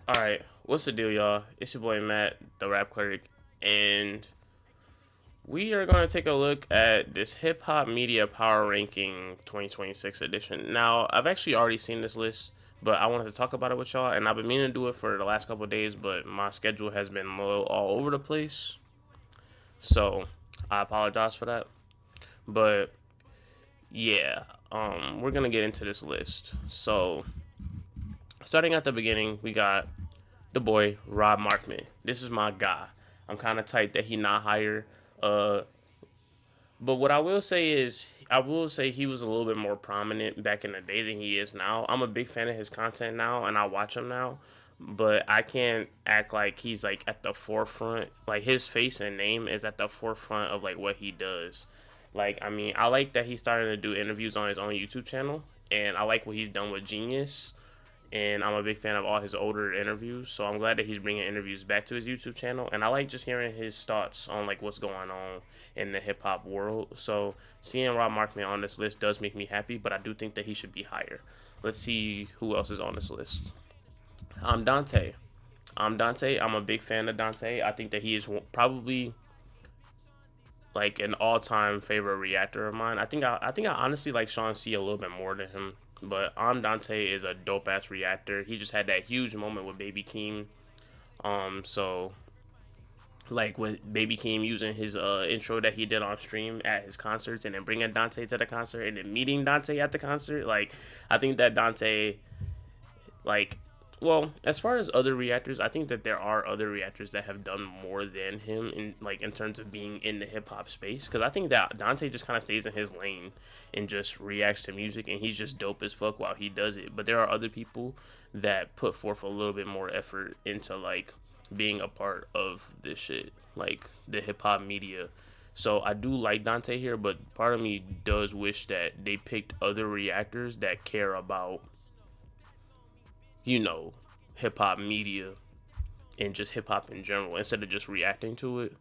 Alright, what's the deal, y'all? It's your boy Matt, the Rap Cleric, and we are going to take a look at this Hip Hop Media Power Ranking 2026 edition. Now, I've actually already seen this list, but I wanted to talk about it with y'all, and I've been meaning to do it for the last couple of days, but my schedule has been all over the place, so I apologize for that. But yeah, we're going to get into this list. So, starting at the beginning, we got the boy Rob Markman. This is my guy. I'm kind of tight that he not higher. Uh, but what I will say is, I will say he was a little bit more prominent back in the day than he is now. I'm a big fan of his content now, and I watch him now. But I can't act like he's like at the forefront. Like his face and name is at the forefront of like what he does. Like I mean, I like that he's starting to do interviews on his own YouTube channel, and I like what he's done with Genius, and I'm a big fan of all his older interviews. So I'm glad that he's bringing interviews back to his YouTube channel, and I like just hearing his thoughts on like what's going on in the hip hop world. So seeing Rob Markman on this list does make me happy, but I do think that he should be higher. Let's see who else is on this list. Dante. Dante. I'm a big fan of Dante. I think that he is probably like an all-time favorite reactor of mine. I think I honestly like Sean C a little bit more than him, but Dante is a dope ass reactor. He just had that huge moment with Baby Keem. So like with Baby Keem using his intro that he did on stream at his concerts, and then bringing Dante to the concert, and then meeting Dante at the concert. Like I think that Dante, like, well, as far as other reactors, I think that there are other reactors that have done more than him in terms of being in the hip hop space. Because I think that Dante just kind of stays in his lane and just reacts to music, and he's just dope as fuck while he does it. But there are other people that put forth a little bit more effort into like being a part of this shit, like the hip hop media. So I do like Dante here, but part of me does wish that they picked other reactors that care about, you know, hip hop media and just hip hop in general instead of just reacting to it.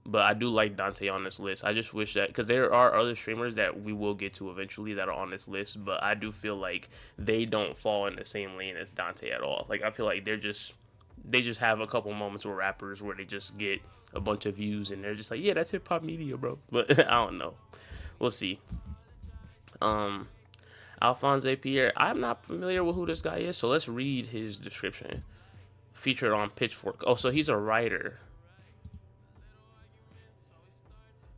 But I do like Dante on this list. I just wish that, because there are other streamers that we will get to eventually that are on this list, but I do feel like they don't fall in the same lane as Dante at all. Like I feel like they just have a couple moments with rappers where they just get a bunch of views and they're just like, yeah, that's hip hop media, bro. But I don't know. We'll see. Um, Alphonse Pierre. I'm not familiar with who this guy is, so let's read his description. Featured on Pitchfork. Oh, so he's a writer.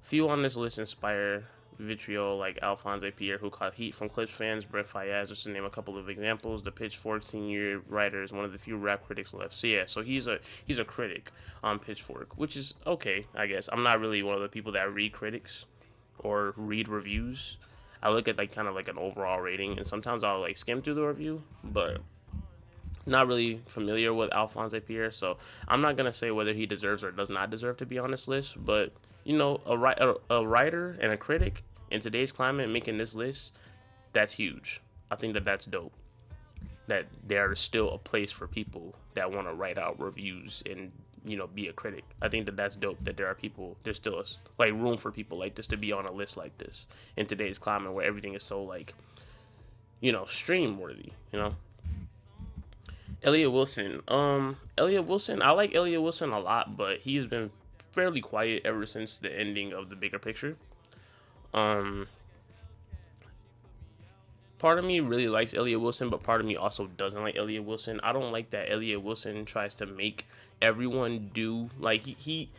Few on this list inspire vitriol like Alphonse Pierre, who caught heat from Clips fans, Brett Fayez, just to name a couple of examples. The Pitchfork senior writer is one of the few rap critics left. So yeah, so he's a critic on Pitchfork, which is okay, I guess. I'm not really one of the people that read critics or read reviews. I look at like kind of like an overall rating, and sometimes I'll like skim through the review, but not really familiar with Alphonse Pierre, so I'm not gonna say whether he deserves or does not deserve to be on this list. But you know, a writer and a critic in today's climate making this list, that's huge. I think that that's dope. That there is still a place for people that want to write out reviews and, you know, be a critic. I think that that's dope. That there are people, there's still like room for people like this to be on a list like this in today's climate where everything is so like, you know, stream worthy. You know. Elliot Wilson. Elliot Wilson. I like Elliot Wilson a lot, but he's been fairly quiet ever since the ending of The Bigger Picture. Um, Part of me really likes Elliot Wilson, but part of me also doesn't like Elliot Wilson. I don't like that Elliot Wilson tries to make everyone do like he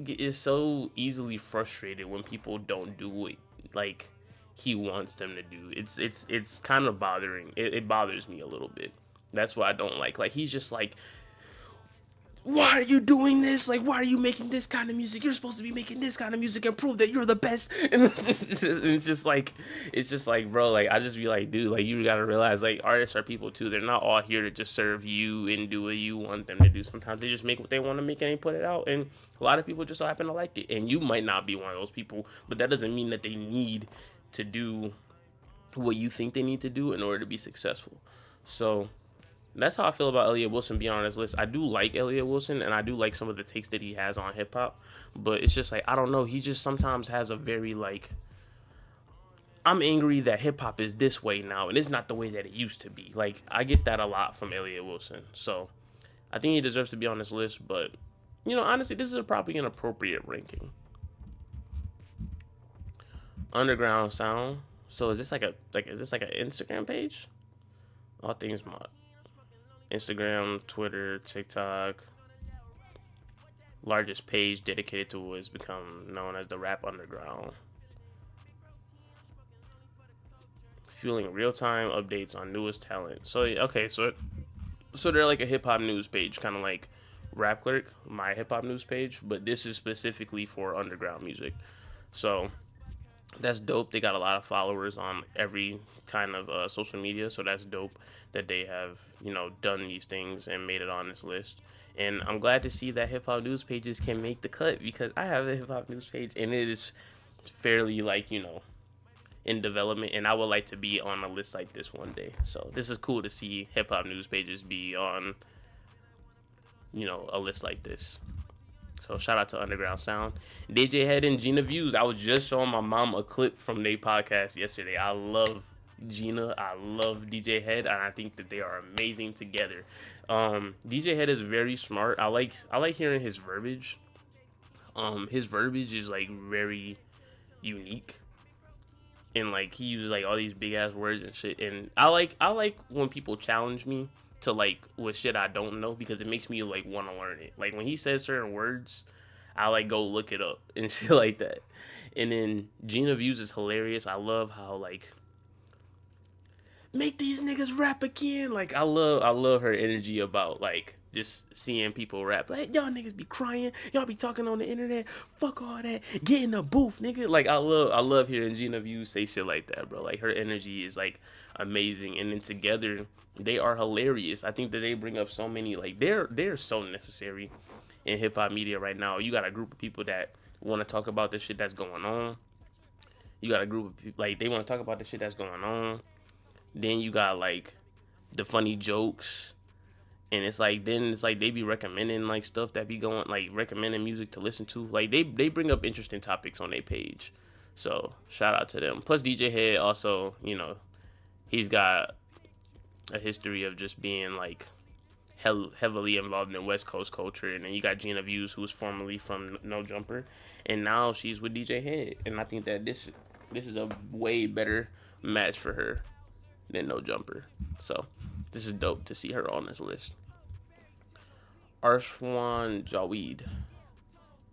is so easily frustrated when people don't do what like he wants them to do. It's kind of bothering. It bothers me a little bit. That's what I don't like. Like he's just like, why are you doing this? Like, why are you making this kind of music? You're supposed to be making this kind of music and prove that you're the best. And it's just like, bro, like, I just be like, dude, like, you gotta realize, like, artists are people too. They're not all here to just serve you and do what you want them to do. Sometimes they just make what they want to make and they put it out. And a lot of people just so happen to like it. And you might not be one of those people, but that doesn't mean that they need to do what you think they need to do in order to be successful. So, that's how I feel about Elliot Wilson being on this list. I do like Elliot Wilson, and I do like some of the takes that he has on hip hop, but it's just like, I don't know. He just sometimes has a very like, I'm angry that hip hop is this way now, and it's not the way that it used to be. Like, I get that a lot from Elliott Wilson. So I think he deserves to be on this list. But honestly, this is probably an appropriate ranking. Underground Sound. So is this like an Instagram page? All things mod. Instagram, Twitter, TikTok. Largest page dedicated to what has become known as the Rap Underground. Fueling real-time updates on newest talent. So okay, so they're like a hip hop news page, kind of like Rap Clerk, my hip hop news page, but this is specifically for underground music. So that's dope. They got a lot of followers on every kind of social media, so that's dope that they have done these things and made it on this list. And I'm glad to see that hip hop news pages can make the cut, because I have a hip hop news page and it is fairly in development, and I would like to be on a list like this one day. So this is cool to see hip hop news pages be on a list like this. So shout out to Underground Sound, DJ Head, and Gina Views. I was just showing my mom a clip from their podcast yesterday. I love Gina, I love DJ Head, and I think that they are amazing together. DJ Head is very smart. I like hearing his verbiage. His verbiage is like very unique, and like he uses like all these big ass words and shit. And I like when people challenge me to like with shit I don't know, because it makes me like want to learn it. Like when he says certain words, I like go look it up and shit like that. And then Gina Views is hilarious. I love how like make these niggas rap again. Like I love her energy about like just seeing people rap. Like, y'all niggas be crying, y'all be talking on the internet, fuck all that, get in the booth, nigga. Like I love hearing Gina Views say shit like that, bro. Like her energy is like amazing, and then together they are hilarious. I think that they bring up so many, like they're so necessary in hip hop media right now. You got a group of people that want to talk about the shit that's going on. You got a group of people like they want to talk about the shit that's going on. Then you got like the funny jokes. And it's like they be recommending like stuff that be going, like recommending music to listen to. Like they bring up interesting topics on their page. So shout out to them. Plus DJ Head also, he's got a history of just being like heavily involved in West Coast culture. And then you got Gina Views, who's formerly from No Jumper, and now she's with DJ Head. And I think that this is a way better match for her than No Jumper. So this is dope to see her on this list. Arshwan Jaweed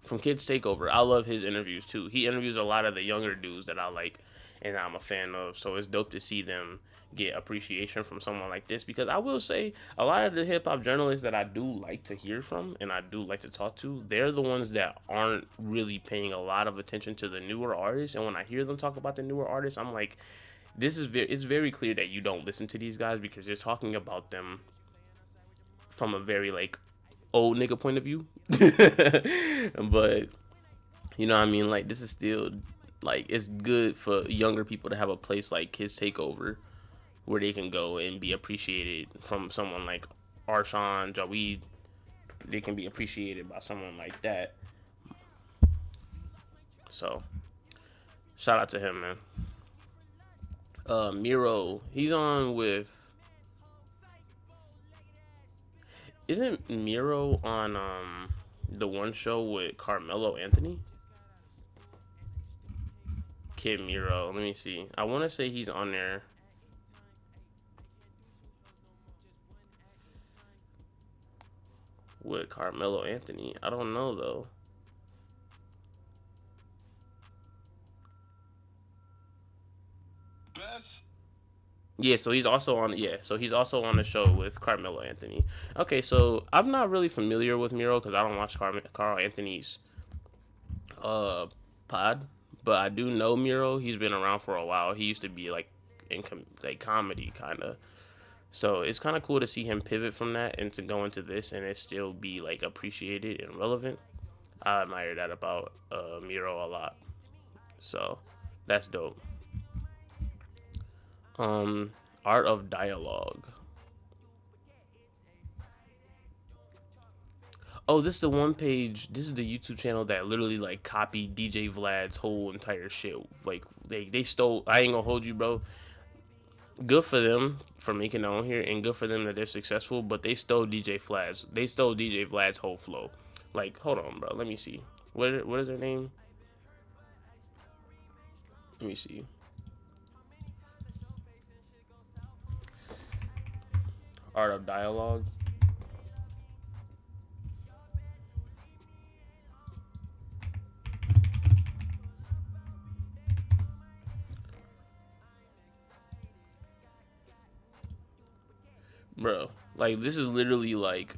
from Kids Takeover. I love his interviews too. He interviews a lot of the younger dudes that I like and I'm a fan of. So it's dope to see them get appreciation from someone like this, because I will say a lot of the hip hop journalists that I do like to hear from and I do like to talk to, they're the ones that aren't really paying a lot of attention to the newer artists. And when I hear them talk about the newer artists, I'm like, it's very clear that you don't listen to these guys, because they're talking about them from a very like old nigga point of view. But you know what I mean, like this is still like, it's good for younger people to have a place like Kids Takeover where they can go and be appreciated from someone like Arshwan Jaweed. They can be appreciated by someone like that. So shout out to him, man. Miro, he's on with, isn't Miro on the one show with Carmelo Anthony? Kid Miro, let me see. I want to say he's on there. With Carmelo Anthony. I don't know though. Best. Yeah, so he's also on the show with Carmelo Anthony. Okay, so I'm not really familiar with Miro because I don't watch Carl Anthony's pod, but I do know Miro. He's been around for a while. He used to be like in comedy kind of. So it's kind of cool to see him pivot from that and to go into this and it still be like appreciated and relevant. I admire that about Miro a lot. So that's dope. Art of Dialogue. Oh, this is the one page. This is the YouTube channel that literally like copied DJ Vlad's whole entire shit. Like they stole. I ain't gonna hold you, bro. Good for them for making it on here, and good for them that they're successful. But they stole DJ Vlad's. They stole DJ Vlad's whole flow. Like, hold on, bro. Let me see. What is her name? Let me see. Art of Dialogue. Bro, like this is literally like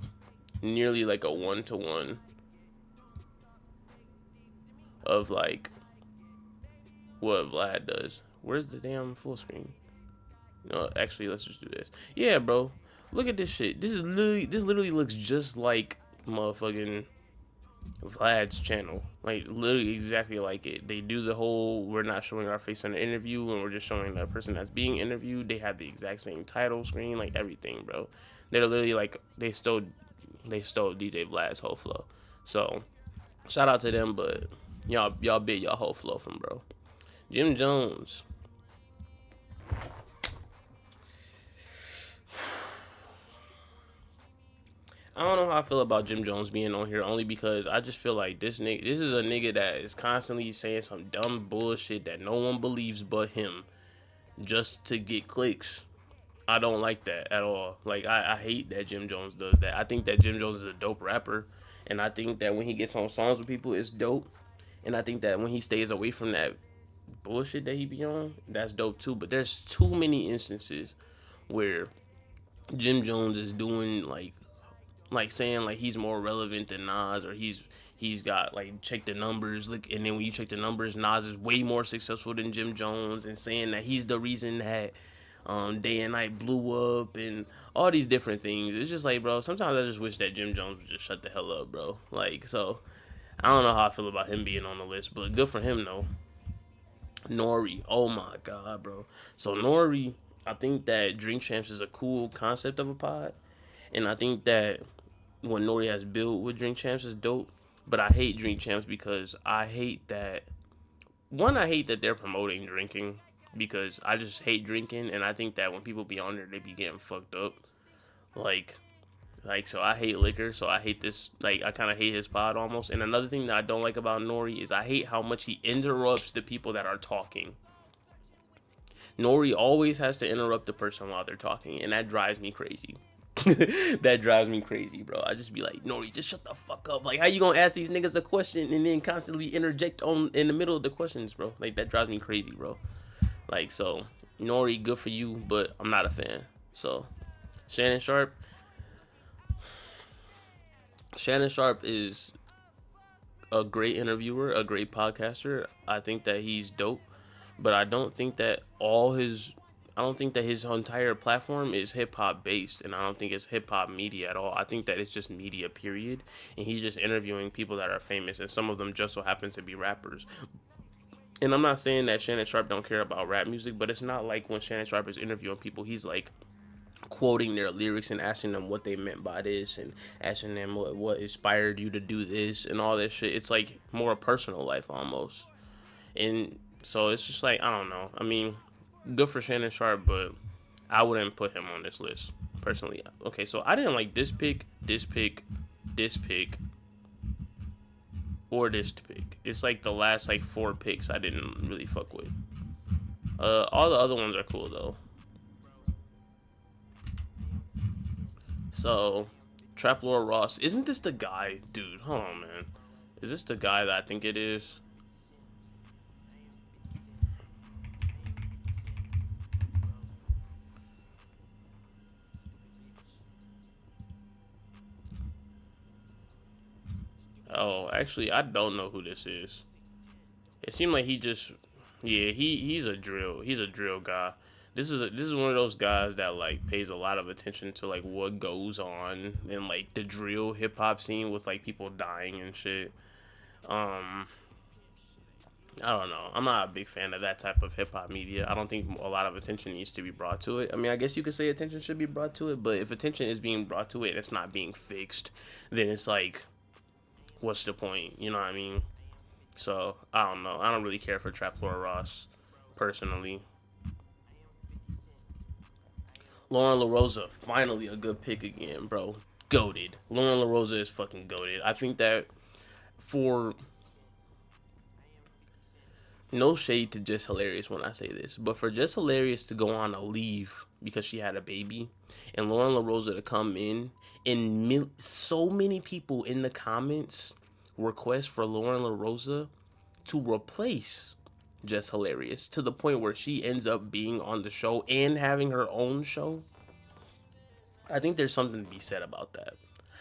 nearly like a 1-to-1 of like what Vlad does. Where's the damn full screen? No, actually, let's just do this. Yeah, bro. Look at this shit. This literally looks just like motherfucking Vlad's channel. Like literally exactly like it. They do the whole we're not showing our face in the interview and we're just showing the person that's being interviewed. They have the exact same title screen, like everything, bro. They're literally like they stole DJ Vlad's whole flow. So shout out to them, but y'all bit y'all whole flow from bro. Jim Jones. I don't know how I feel about Jim Jones being on here, only because I just feel like this is a nigga that is constantly saying some dumb bullshit that no one believes but him, just to get clicks. I don't like that at all. Like I hate that Jim Jones does that. I think that Jim Jones is a dope rapper, and I think that when he gets on songs with people, it's dope. And I think that when he stays away from that bullshit that he be on, that's dope too. But there's too many instances where Jim Jones is doing like saying like he's more relevant than Nas, or he's got like check the numbers, look, and then when you check the numbers, Nas is way more successful than Jim Jones, and saying that he's the reason that Day and Night blew up and all these different things. It's just like, bro, sometimes I just wish that Jim Jones would just shut the hell up, bro. Like, so I don't know how I feel about him being on the list, but good for him though. Nori, oh my god, bro. So Nori, I think that Drink Champs is a cool concept of a pod, and I think that what Nori has built with Drink Champs is dope. But I hate Drink Champs because I hate that I hate that they're promoting drinking, because I just hate drinking, and I think that when people be on there, they be getting fucked up. Like, so I hate liquor, so I hate this. Like, I kind of hate his pod almost. And another thing that I don't like about Nori is I hate how much he interrupts the people that are talking. Nori always has to interrupt the person while they're talking, and that drives me crazy. That drives me crazy, bro. I just be like, Nori, just shut the fuck up. Like, how you gonna ask these niggas a question and then constantly interject on in the middle of the questions, bro? Like, that drives me crazy, bro. Like, so Nori, good for you, but I'm not a fan. So Shannon Sharpe is a great interviewer, a great podcaster. I think that he's dope, but I don't think that his entire platform is hip hop based, and I don't think it's hip hop media at all. I think that it's just media, period. And he's just interviewing people that are famous, and some of them just so happen to be rappers. And I'm not saying that Shannon Sharpe don't care about rap music, but it's not like when Shannon Sharpe is interviewing people, he's like quoting their lyrics and asking them what they meant by this, and asking them what inspired you to do this and all this shit. It's like more personal life almost. And so it's just like, I don't know. I mean, good for Shannon Sharpe, but I wouldn't put him on this list personally. Okay, so I didn't like this pick, or this pick. It's like the last like 4 picks I didn't really fuck with. All the other ones are cool though. So, Trap Lord Ross, isn't this the guy, dude? Hold on, man. Is this the guy that I think it is? Oh, actually, I don't know who this is. It seemed like he just, yeah, he's a drill guy. This is one of those guys that like pays a lot of attention to like what goes on in like the drill hip hop scene with like people dying and shit. Um, I don't know. I'm not a big fan of that type of hip hop media. I don't think a lot of attention needs to be brought to it. I mean, I guess you could say attention should be brought to it, but if attention is being brought to it, it's not being fixed, then it's like what's the point? You know what I mean? So I don't know. I don't really care for Trap Laura Ross personally. Lauren LaRosa, finally a good pick again, bro. Goated. Lauren LaRosa is fucking goated. I think that for no shade to Just Hilarious when I say this, but for Just Hilarious to go on a leave because she had a baby, and Lauren LaRosa to come in, and so many people in the comments request for Lauren LaRosa to replace Just Hilarious to the point where she ends up being on the show and having her own show. I think there's something to be said about that.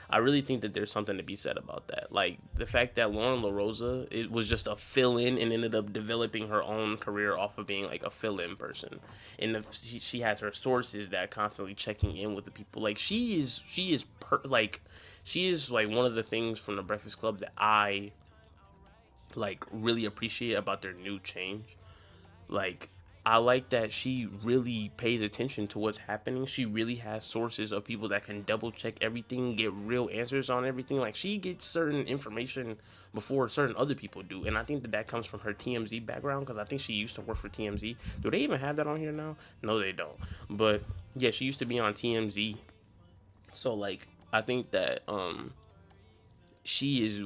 I really think that there's something to be said about that. Like the fact that Lauren LaRosa, it was just a fill-in and ended up developing her own career off of being like a fill-in person. And she has her sources that constantly checking in with the people. Like she is like one of the things from the Breakfast Club that I like really appreciate about their new change. Like I like that she really pays attention to what's happening. She really has sources of people that can double check everything, get real answers on everything. Like she gets certain information before certain other people do. And I think that that comes from her TMZ background, because I think she used to work for TMZ. Do they even have that on here now? No, they don't. But yeah, she used to be on TMZ. So like I think that she is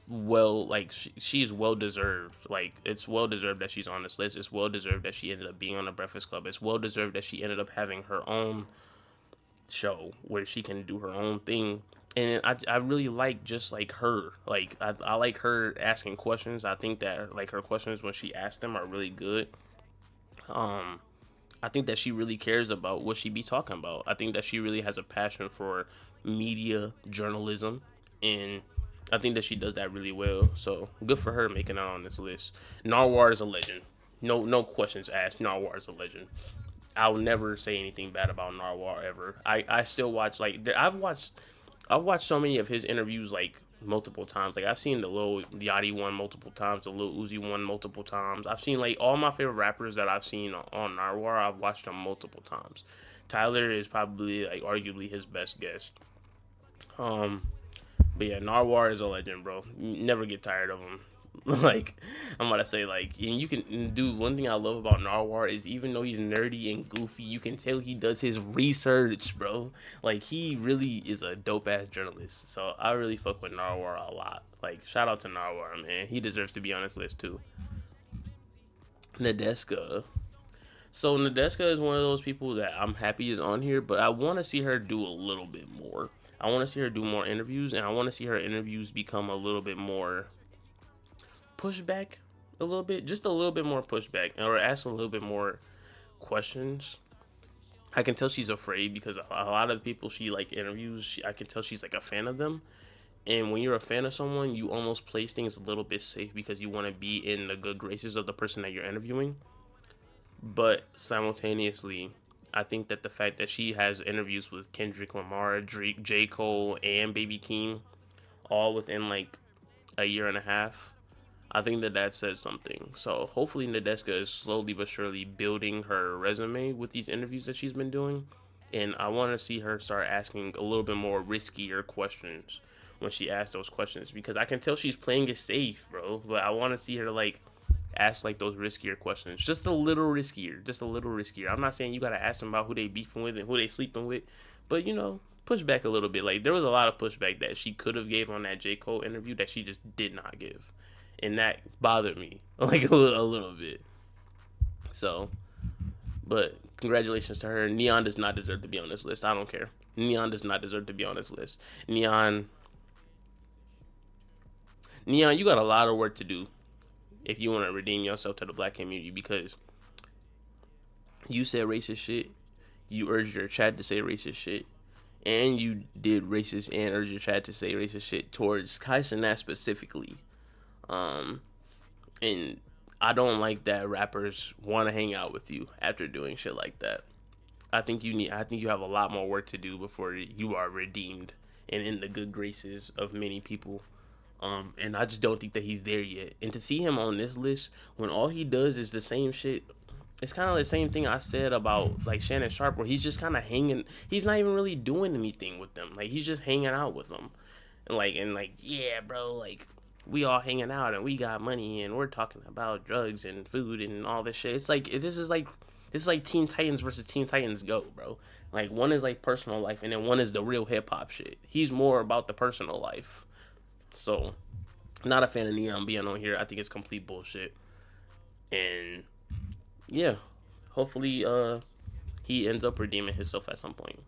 like she's well deserved. Like it's well deserved that she's on this list. It's well deserved that she ended up being on the Breakfast Club. It's well deserved that she ended up having her own show where she can do her own thing. And I really like just like her. Like I like her asking questions. I think that like her questions when she asks them are really good. I think that she really cares about what she be talking about. I think that she really has a passion for media journalism, and I think that she does that really well. So good for her making it on this list. Narwhal is a legend. No questions asked. Narwhal is a legend. I'll never say anything bad about Narwhal ever. I still watch like I've watched so many of his interviews like multiple times. Like I've seen the Lil Yachty one multiple times, the Lil Uzi one multiple times. I've seen like all my favorite rappers that I've seen on Narwhal. I've watched them multiple times. Tyler is probably like arguably his best guest. But yeah, Narwhal is a legend, bro. You never get tired of him. Like I'm about to say, like, and you can do one thing I love about Narwhal is even though he's nerdy and goofy, you can tell he does his research, bro. Like he really is a dope ass journalist. So I really fuck with Narwhal a lot. Like shout out to Narwhal, man. He deserves to be on this list too. Nadeska. So Nadeska is one of those people that I'm happy is on here, but I want to see her do a little bit more. I want to see her do more interviews, and I want to see her interviews become a little bit more pushback, a little bit, just a little bit more pushback, or ask a little bit more questions. I can tell she's afraid because a lot of the people she like interviews, I can tell she's like a fan of them. And when you're a fan of someone, you almost place things a little bit safe because you want to be in the good graces of the person that you're interviewing. But simultaneously, I think that the fact that she has interviews with Kendrick Lamar, Drake, J. Cole, and Baby Keem, all within like a year and a half, I think that that says something. So hopefully Nadeska is slowly but surely building her resume with these interviews that she's been doing. And I want to see her start asking a little bit more riskier questions when she asks those questions, because I can tell she's playing it safe, bro. But I want to see her like ask like those riskier questions, just a little riskier, just a little riskier. I'm not saying you gotta ask them about who they beefing with and who they sleeping with, but you know, push back a little bit. Like there was a lot of pushback that she could have gave on that J. Cole interview that she just did not give, and that bothered me like a little bit. So, but congratulations to her. Neon does not deserve to be on this list. I don't care. Neon does not deserve to be on this list. Neon, you got a lot of work to do if you want to redeem yourself to the black community, because you said racist shit, you urged your chat to say racist shit, and you did racist and urged your chat to say racist shit towards Kai Cenat specifically. And I don't like that rappers want to hang out with you after doing shit like that. I think you have a lot more work to do before you are redeemed and in the good graces of many people. And I just don't think that he's there yet. And to see him on this list when all he does is the same shit, it's kind of the same thing I said about like Shannon Sharpe, where he's just kind of hanging. He's not even really doing anything with them. Like he's just hanging out with them. and yeah, bro, like we all hanging out and we got money and we're talking about drugs and food and all this shit. It's like this is like Teen Titans versus Teen Titans Go, bro. Like one is like personal life and then one is the real hip hop shit. He's more about the personal life. So, not a fan of Neon being on here. I think it's complete bullshit. And yeah, hopefully he ends up redeeming himself at some point.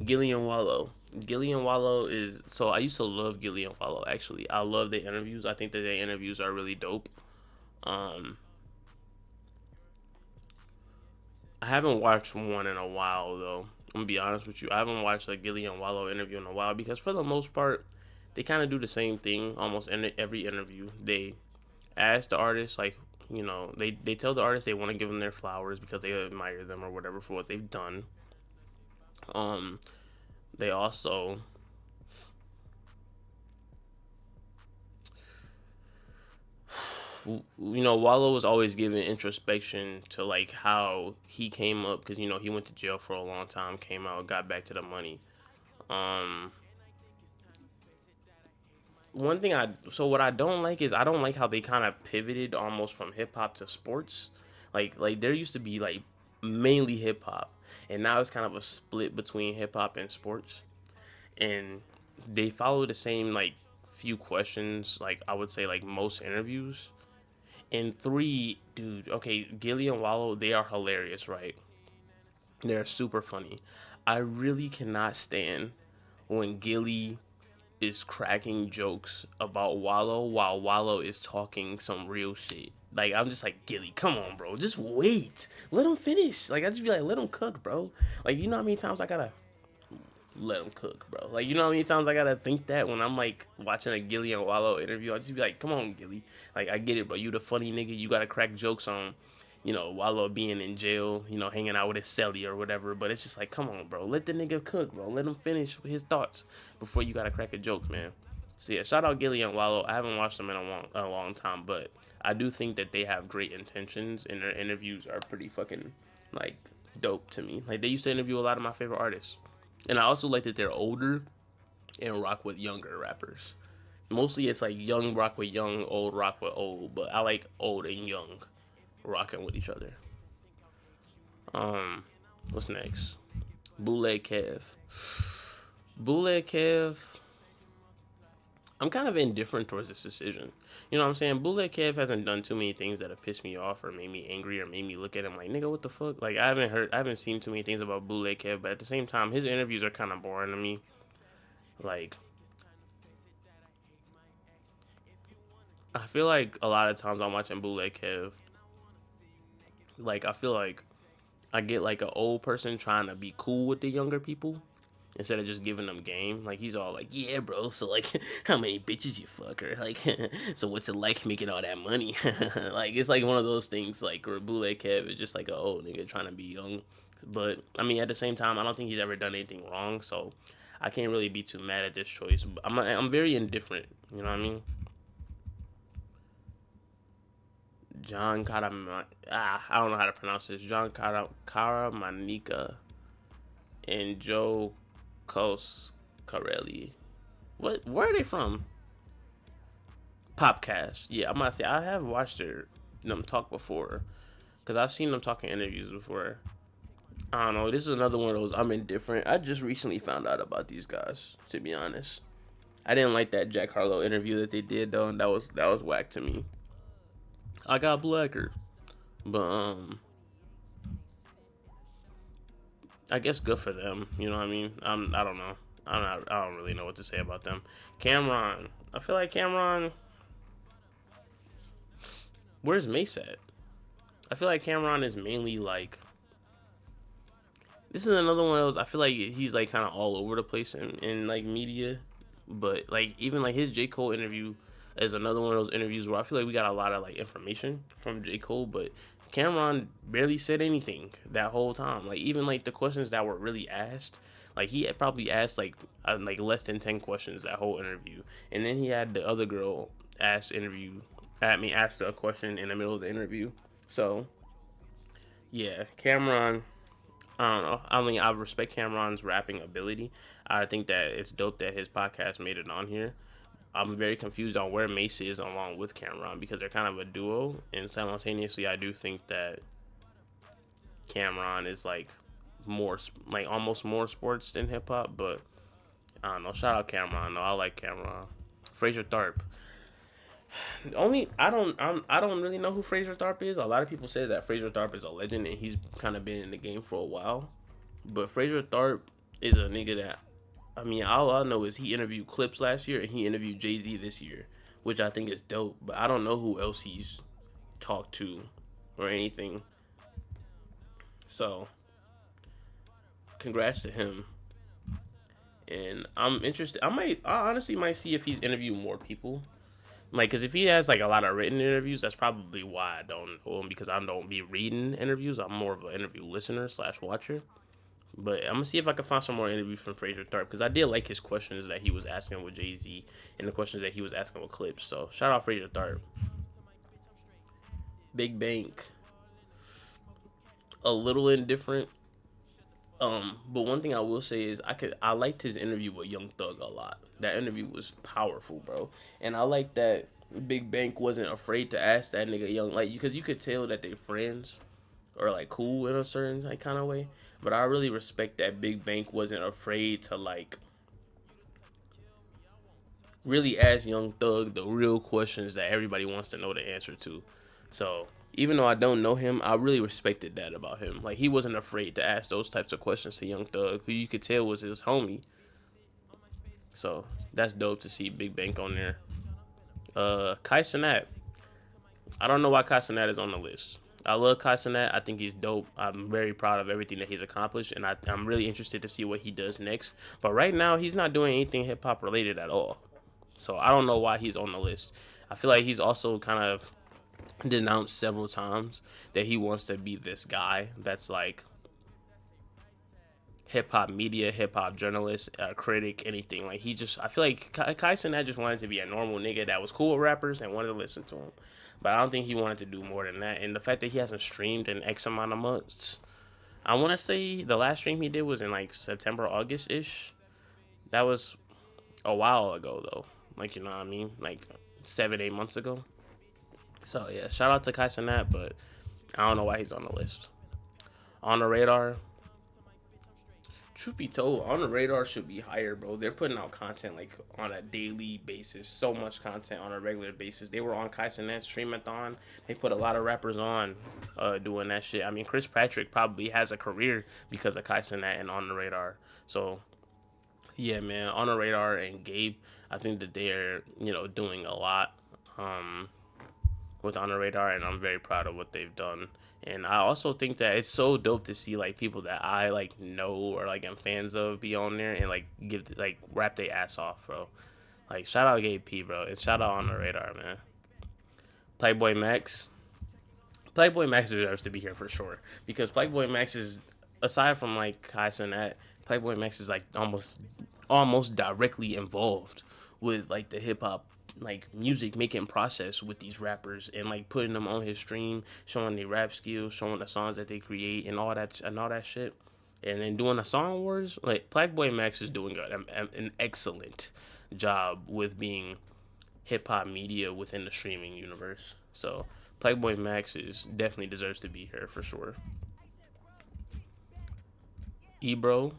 Gillian Wallow. Gillian Wallow is so I used to love Gillian Wallow actually. I love the interviews. I think that their interviews are really dope. Um I haven't watched one in a while though. I'm gonna be honest with you. I haven't watched a Gillian Wallow interview in a while because for the most part, they kind of do the same thing almost in every interview. They ask the artist like, they tell the artist they want to give them their flowers because they admire them or whatever for what they've done. Um, they also Wallow was always giving introspection to like how he came up because he went to jail for a long time, came out, got back to the money. Um, One thing what I don't like is I don't like how they kind of pivoted almost from hip hop to sports. Like there used to be like mainly hip hop, and now it's kind of a split between hip hop and sports, and they follow the same like few questions. Like I would say like most interviews. And three, dude, okay, Gilly and Wallow, they are hilarious, right? They're super funny. I really cannot stand when Gilly is cracking jokes about Wallow while Wallow is talking some real shit. Like I'm just like, Gilly, come on, bro, just wait, let him finish. Like I just be like, let him cook, bro. Like how many times I gotta let him cook, bro. Like how many times I gotta think that when I'm like watching a Gilly and Wallow interview, I just be like, come on, Gilly. Like I get it, bro. You the funny nigga. You gotta crack jokes on, Wallow being in jail, hanging out with his celly or whatever. But it's just like, come on, bro. Let the nigga cook, bro. Let him finish his thoughts before you gotta crack a joke, man. So yeah, shout out Gilly and Wallow. I haven't watched them in a long time, but I do think that they have great intentions and their interviews are pretty fucking like dope to me. Like they used to interview a lot of my favorite artists. And I also like that they're older and rock with younger rappers. Mostly it's like young rock with young, old rock with old, but I like old and young rocking with each other. What's next? Bootleg Kev. Bootleg Kev. I'm kind of indifferent towards this decision. You know what I'm saying? Bootleg Kev hasn't done too many things that have pissed me off or made me angry or made me look at him like, nigga, what the fuck? Like, I haven't seen too many things about Bootleg Kev, but at the same time, his interviews are kind of boring to me. Like, I feel like a lot of times I'm watching Bootleg Kev, like, I feel like I get like an old person trying to be cool with the younger people instead of just giving them game. Like he's all like, yeah, bro. So like, how many bitches you fuck her? Like, so what's it like making all that money? Like it's like one of those things. Like where Bootleg Kev is just like an old nigga trying to be young. But I mean, at the same time, I don't think he's ever done anything wrong. So I can't really be too mad at this choice. I'm very indifferent. You know what I mean? John Karam, I don't know how to pronounce this. John Karamanika and Joe Coscarelli. Where are they from? Popcast. Yeah, I'm gonna say I have watched them talk before, cause I've seen them talk in interviews before. I don't know. This is another one of those I'm indifferent. I just recently found out about these guys. To be honest, I didn't like that Jack Harlow interview that they did though. And that was whack to me. I got blacker, but I guess good for them. You know what I mean? I don't know. I don't really know what to say about them. Cameron. I feel like Cameron. Where's Mace at? I feel like Cameron is mainly like. This is another one of those. I feel like he's like kind of all over the place in like media, but like even like his J. Cole interview is another one of those interviews where I feel like we got a lot of like information from J. Cole, but Cameron barely said anything that whole time. Like even like the questions that were really asked, like he had probably asked like less than 10 questions that whole interview, and then he had the other girl asked a question in the middle of the interview. So yeah, Cameron. I don't know. I mean, I respect Cameron's rapping ability. I think that it's dope that his podcast made it on here. I'm very confused on where Mace is along with Cameron because they're kind of a duo, and simultaneously, I do think that Cameron is like more like almost more sports than hip hop, but I don't know. Shout out Cameron. No, I like Cameron. Fraser Tharp. Only I don't really know who Fraser Tharp is. A lot of people say that Fraser Tharp is a legend and he's kind of been in the game for a while. But Fraser Tharp is a nigga that I mean, all I know is he interviewed Clips last year and he interviewed Jay-Z this year, which I think is dope. But I don't know who else he's talked to or anything. So, congrats to him. And I'm interested. I honestly might see if he's interviewed more people. Like, cause if he has like a lot of written interviews, that's probably why I don't know him because I don't be reading interviews. I'm more of an interview listener / watcher. But I'm gonna see if I can find some more interviews from Fraser Tharp because I did like his questions that he was asking with Jay-Z and the questions that he was asking with Clips. So shout out Fraser Tharp. Big Bank, a little indifferent. But one thing I will say is I liked his interview with Young Thug a lot. That interview was powerful, bro. And I like that Big Bank wasn't afraid to ask that nigga Young, like, because you could tell that they friends or like cool in a certain like kind of way. But I really respect that Big Bank wasn't afraid to like really ask Young Thug the real questions that everybody wants to know the answer to. So even though I don't know him, I really respected that about him. Like he wasn't afraid to ask those types of questions to Young Thug, who you could tell was his homie. So that's dope to see Big Bank on there. Kai Cenat. I don't know why Kai Cenat is on the list. I love Kai Cenat. I think he's dope. I'm very proud of everything that he's accomplished, and I'm really interested to see what he does next. But right now, he's not doing anything hip hop related at all. So I don't know why he's on the list. I feel like he's also kind of denounced several times that he wants to be this guy that's like hip hop media, hip hop journalist, critic, anything. Like I feel like Kai Cenat just wanted to be a normal nigga that was cool with rappers and wanted to listen to him. But I don't think he wanted to do more than that. And the fact that he hasn't streamed in X amount of months, I want to say the last stream he did was in like September, August ish. That was a while ago though. Like, you know what I mean? Like 7, 8 months ago. So yeah, shout out to Kai Cenat, but I don't know why he's on the list. On the radar. Truth be told, On the Radar should be higher, bro. They're putting out content like on a daily basis. So much content on a regular basis. They were on Kai Cenat's Streamathon. They put a lot of rappers on doing that shit. I mean, Chris Patrick probably has a career because of Kai Cenat and On the Radar. So, yeah, man. On the Radar and Gabe, I think that they're, doing a lot with On the Radar, and I'm very proud of what they've done. And I also think that it's so dope to see like people that I like know or like am fans of be on there and like rap their ass off, bro. Like shout out Gabe P, bro, and shout out On the Radar, man. Playboy Max. Playboy Max deserves to be here for sure because Playboy Max is, aside from like Kai Cenat, Playboy Max is like almost directly involved with like the hip hop like music making process with these rappers and like putting them on his stream, showing their rap skills, showing the songs that they create and all that shit, and then doing the song wars. Like Playboy Max is doing an excellent job with being hip hop media within the streaming universe. So Playboy Max is definitely deserves to be here for sure. Ebro.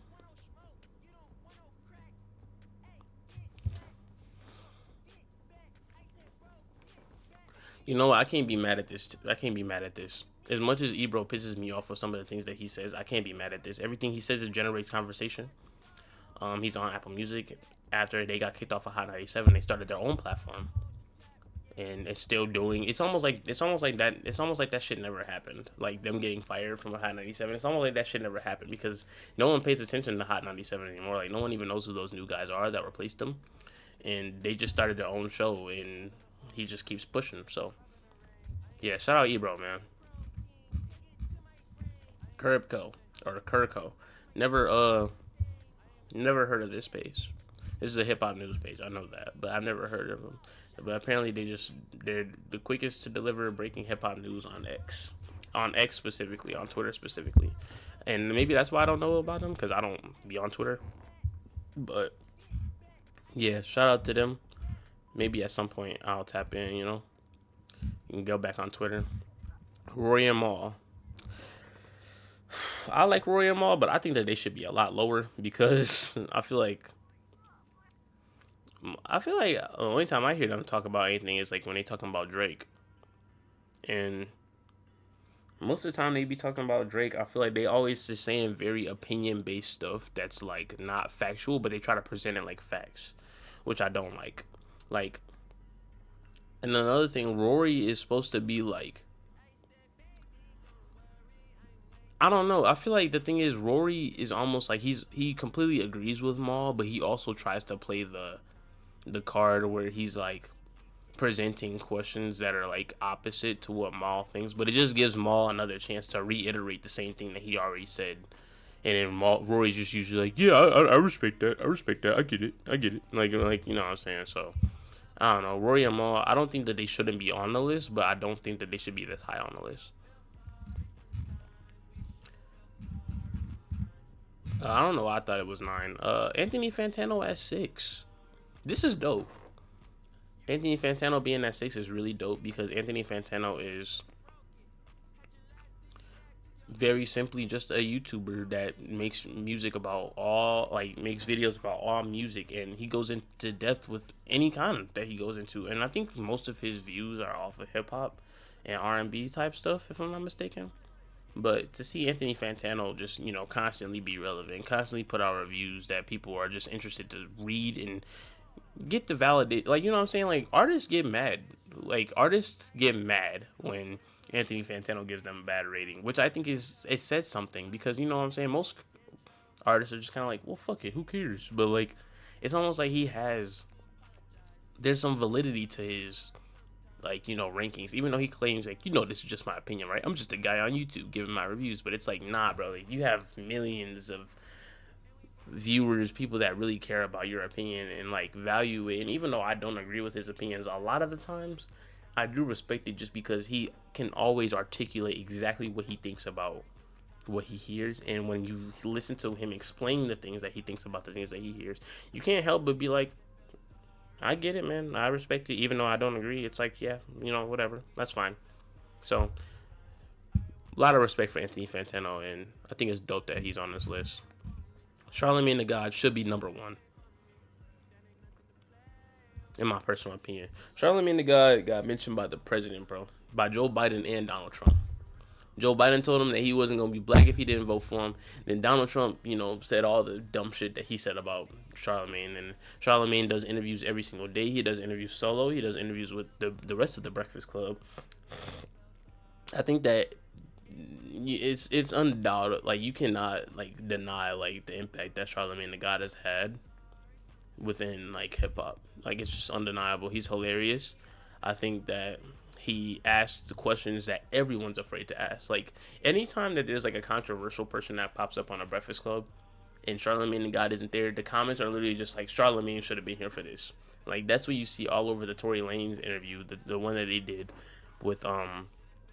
You know what? I can't be mad at this. I can't be mad at this. As much as Ebro pisses me off for some of the things that he says, I can't be mad at this. Everything he says, it generates conversation. He's on Apple Music. After they got kicked off of Hot 97, they started their own platform, and it's still doing. It's almost like that. It's almost like that shit never happened. Like them getting fired from a Hot 97. It's almost like that shit never happened because no one pays attention to Hot 97 anymore. Like no one even knows who those new guys are that replaced them, and they just started their own show, and he just keeps pushing. So yeah, shout out Ebro, man. Curbco or Curco. Never heard of this page. This is a hip hop news page. I know that, but I've never heard of them. But apparently they're the quickest to deliver breaking hip hop news on X specifically, on Twitter specifically, and maybe that's why I don't know about them because I don't be on Twitter. But yeah, shout out to them. Maybe at some point I'll tap in. You can go back on Twitter. Rory and Mal. I like Rory and Mal, but I think that they should be a lot lower because I feel like the only time I hear them talk about anything is like when they talking about Drake, and most of the time they be talking about Drake. I feel like they always just saying very opinion based stuff that's like not factual, but they try to present it like facts, which I don't like. Like, and another thing, Rory is supposed to be like, I don't know. I feel like the thing is Rory is almost like he completely agrees with Maul, but he also tries to play the card where he's like presenting questions that are like opposite to what Maul thinks, but it just gives Maul another chance to reiterate the same thing that he already said. And then Rory's just usually like, yeah, I respect that. I respect that. I get it. I get it. Like you know what I'm saying. So I don't know. Rory and Maul. I don't think that they shouldn't be on the list, but I don't think that they should be this high on the list. I don't know. I thought it was 9. Anthony Fantano at 6. This is dope. Anthony Fantano being at 6 is really dope because Anthony Fantano is very simply just a YouTuber that makes music about all, like, makes videos about all music, and he goes into depth with any kind that he goes into. And I think most of his views are off of hip hop and R&B type stuff, if I'm not mistaken. But to see Anthony Fantano just, constantly be relevant, constantly put out reviews that people are just interested to read and get the validate, like, you know what I'm saying? Like, artists get mad. Like, artists get mad when Anthony Fantano gives them a bad rating, which I think it says something because, you know what I'm saying? Most artists are just kind of like, well, fuck it, who cares? But, like, it's almost like there's some validity to his, like, rankings, even though he claims, like, this is just my opinion, right? I'm just a guy on YouTube giving my reviews, but it's like, nah, bro, like, you have millions of viewers, people that really care about your opinion and like value it. And even though I don't agree with his opinions a lot of the times, I do respect it just because he can always articulate exactly what he thinks about what he hears. And when you listen to him explain the things that he thinks about the things that he hears, you can't help but be like, I get it, man. I respect it, even though I don't agree. It's like, yeah, whatever. That's fine. So, a lot of respect for Anthony Fantano, and I think it's dope that he's on this list. Charlamagne the God should be number 1, in my personal opinion. Charlamagne the God got mentioned by the president, bro, by Joe Biden and Donald Trump. Joe Biden told him that he wasn't gonna be black if he didn't vote for him. Then Donald Trump, said all the dumb shit that he said about Charlamagne. And Charlamagne does interviews every single day. He does interviews solo. He does interviews with the rest of the Breakfast Club. I think that it's undoubted. Like, you cannot like deny like the impact that Charlamagne the God has had within like hip hop. Like, it's just undeniable. He's hilarious. I think that he asks the questions that everyone's afraid to ask. Like, anytime that there's like a controversial person that pops up on a Breakfast Club and Charlamagne the God isn't there, the comments are literally just like, Charlamagne should have been here for this. Like, that's what you see all over the Tory Lanez interview, the one that they did with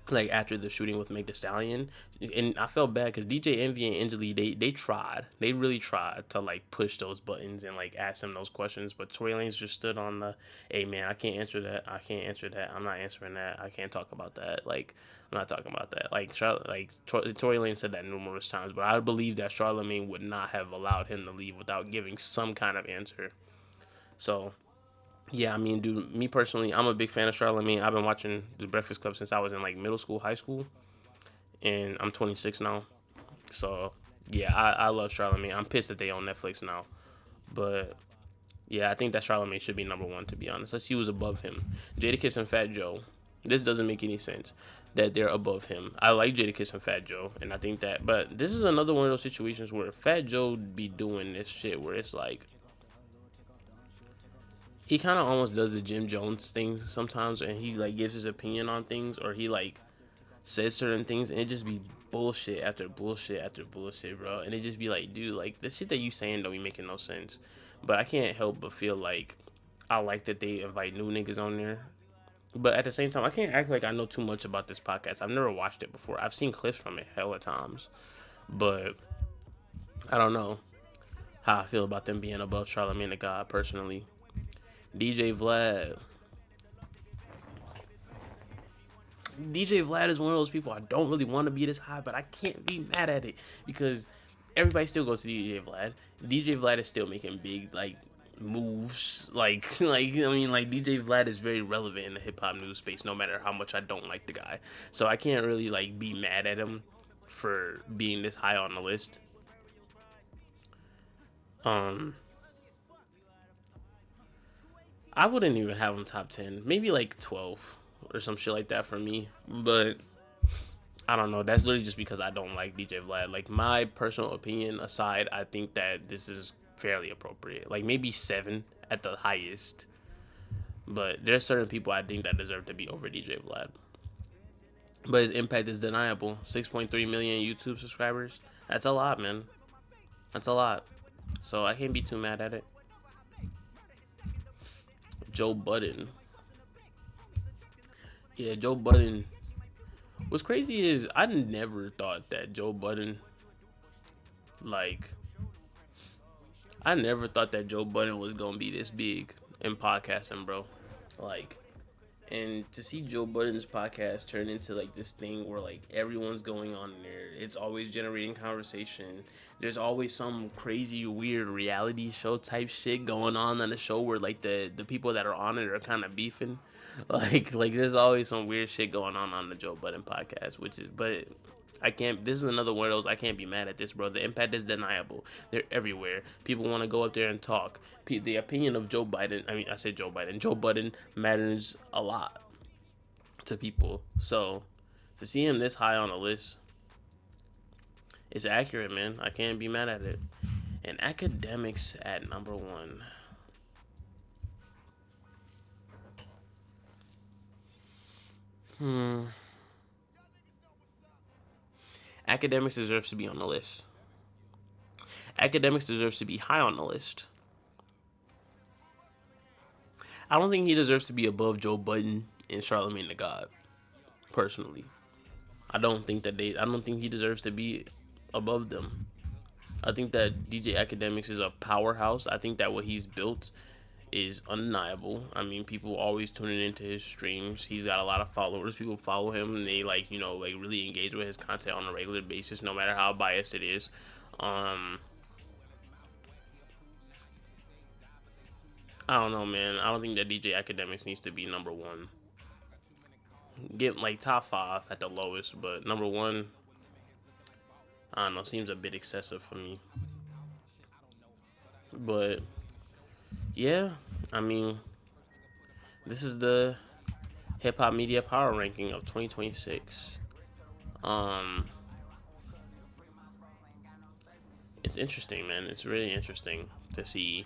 like after the shooting with Meg Thee Stallion. And I felt bad because DJ Envy and Angelique, they tried. They really tried to like push those buttons and like ask them those questions. But Tory Lanez just stood on the, hey man, I can't answer that. I can't answer that. I'm not answering that. I can't talk about that. Like, I'm not talking about that. Like, Tory Lanez said that numerous times. But I believe that Charlamagne would not have allowed him to leave without giving some kind of answer. So, yeah, I mean, dude, me personally, I'm a big fan of Charlamagne. I've been watching The Breakfast Club since I was in like middle school, high school, and I'm 26 now. So, yeah, I love Charlamagne. I'm pissed that they on Netflix now, but yeah, I think that Charlamagne should be number 1, to be honest. Let's see who's above him. Jadakiss and Fat Joe. This doesn't make any sense that they're above him. I like Jadakiss and Fat Joe, and I think that, but this is another one of those situations where Fat Joe be doing this shit where it's like, he kind of almost does the Jim Jones thing sometimes, and he like gives his opinion on things, or he like says certain things, and it just be bullshit after bullshit after bullshit, bro. And it just be like, dude, like, the shit that you saying don't be making no sense. But I can't help but feel like I like that they invite new niggas on there. But at the same time, I can't act like I know too much about this podcast. I've never watched it before. I've seen clips from it hella times, but I don't know. how I feel about them being above Charlamagne the God personally. DJ Vlad. DJ Vlad is one of those people I don't really want to be this high, but I can't be mad at it because everybody still goes to DJ Vlad. DJ Vlad is still making big like moves. Like DJ Vlad is very relevant in the hip hop news space, no matter how much I don't like the guy. So I can't really like be mad at him for being this high on the list. I wouldn't even have him top 10. Maybe like 12 or some shit like that for me. But I don't know. That's literally just because I don't like DJ Vlad. Like, my personal opinion aside, I think that this is fairly appropriate. Like, maybe 7 at the highest. But there's certain people I think that deserve to be over DJ Vlad. But his impact is undeniable. 6.3 million YouTube subscribers. That's a lot, man. That's a lot. So I can't be too mad at it. Joe Budden. Yeah, Joe Budden. What's crazy is I never thought that Joe Budden, like, I never thought that Joe Budden was gonna be this big in podcasting, bro. Like, and to see Joe Budden's podcast turn into like this thing where like everyone's going on there, it's always generating conversation. There's always some crazy weird reality show type shit going on the show where like the people that are on it are kind of beefing. Like there's always some weird shit going on the Joe Budden podcast, which is, but I can't. This is another one of those. I can't be mad at this, bro. The impact is undeniable. They're everywhere. People want to go up there and talk. The opinion of Joe Biden. I mean, I said Joe Biden. Joe Budden matters a lot to people. So to see him this high on the list, it's accurate, man. I can't be mad at it. And Academics at number 1. Academics deserves to be on the list. Academics deserves to be high on the list. I don't think he deserves to be above Joe Budden and Charlamagne the God. Personally, I don't think he deserves to be above them. I think that DJ Academics is a powerhouse. I think that what he's built is undeniable. I mean, people always tuning into his streams. He's got a lot of followers. People follow him and they like really engage with his content on a regular basis, no matter how biased it is. I don't know, man. I don't think that DJ Academics needs to be number 1. Get like top 5 at the lowest, but number 1, I don't know, seems a bit excessive for me. But yeah, I mean, this is the Hip Hop Media Power Ranking of 2026. It's interesting, man. It's really interesting to see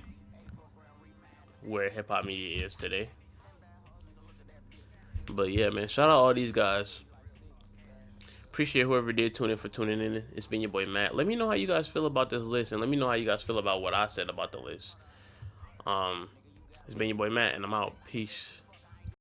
where hip hop media is today. But yeah, man, shout out all these guys. Appreciate whoever did tune in for tuning in. It's been your boy Matt. Let me know how you guys feel about this list, and let me know how you guys feel about what I said about the list. It's been your boy Matt, and I'm out. Peace.